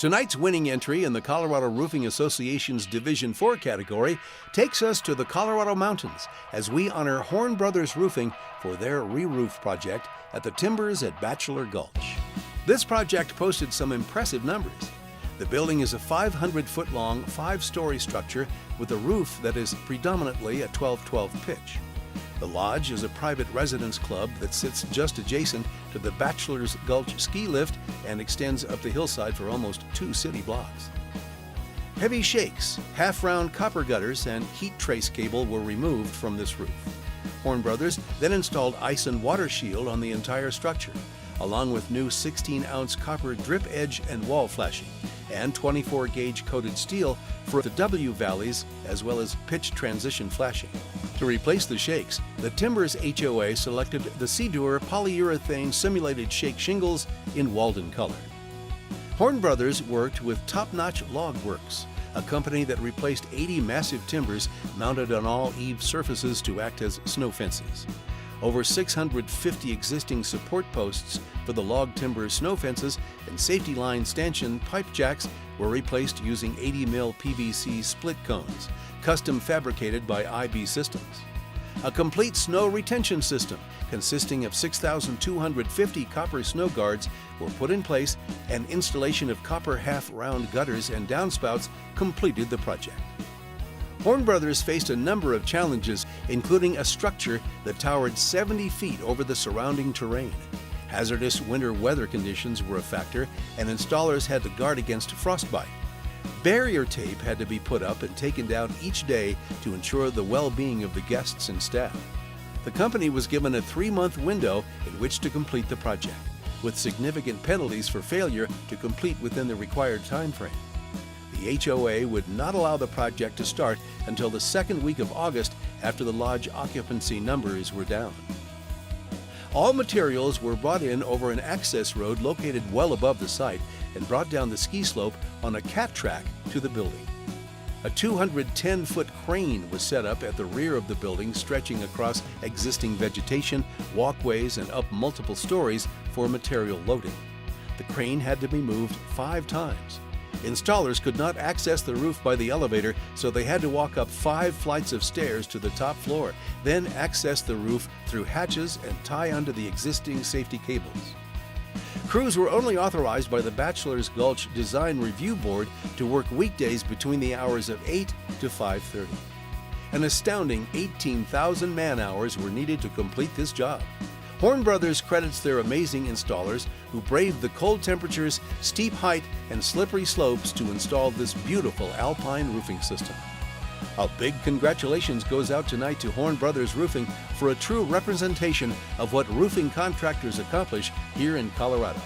Tonight's winning entry in the Colorado Roofing Association's Division 4 category takes us to the Colorado Mountains as we honor Horn Brothers Roofing for their re-roof project at the Timbers at Bachelor Gulch. This project posted some impressive numbers. The building is a 500-foot-long, 5-story structure with a roof that is predominantly a 12-12 pitch. The lodge is a private residence club that sits just adjacent to the Bachelor's Gulch ski lift and extends up the hillside for almost 2 city blocks. Heavy shakes, half-round copper gutters, and heat trace cable were removed from this roof. Horn Brothers then installed ice and water shield on the entire structure, along with new 16-ounce copper drip edge and wall flashing, and 24-gauge coated steel for the W valleys, as well as pitch transition flashing. To replace the shakes, the Timbers HOA selected the CeDUR polyurethane simulated shake shingles in Walden color. Horn Brothers worked with Top-Notch Log Works, a company that replaced 80 massive timbers mounted on all eave surfaces to act as snow fences. Over 650 existing support posts for the log timber snow fences and safety line stanchion pipe jacks were replaced using 80 mil PVC split cones, custom fabricated by IB Systems. A complete snow retention system consisting of 6,250 copper snow guards were put in place, and installation of copper half-round gutters and downspouts completed the project. Horn Brothers faced a number of challenges, including a structure that towered 70 feet over the surrounding terrain. Hazardous winter weather conditions were a factor, and installers had to guard against frostbite. Barrier tape had to be put up and taken down each day to ensure the well-being of the guests and staff. The company was given a 3-month window in which to complete the project, with significant penalties for failure to complete within the required time frame. The HOA would not allow the project to start until the second week of August, after the lodge occupancy numbers were down. All materials were brought in over an access road located well above the site and brought down the ski slope on a cat track to the building. A 210-foot crane was set up at the rear of the building, stretching across existing vegetation, walkways, and up multiple stories for material loading. The crane had to be moved 5 times. Installers could not access the roof by the elevator, so they had to walk up 5 flights of stairs to the top floor, then access the roof through hatches and tie onto the existing safety cables. Crews were only authorized by the Bachelor's Gulch Design Review Board to work weekdays between the hours of 8 to 5:30. An astounding 18,000 man-hours were needed to complete this job. Horn Brothers credits their amazing installers who braved the cold temperatures, steep height, and slippery slopes to install this beautiful alpine roofing system. A big congratulations goes out tonight to Horn Brothers Roofing for a true representation of what roofing contractors accomplish here in Colorado.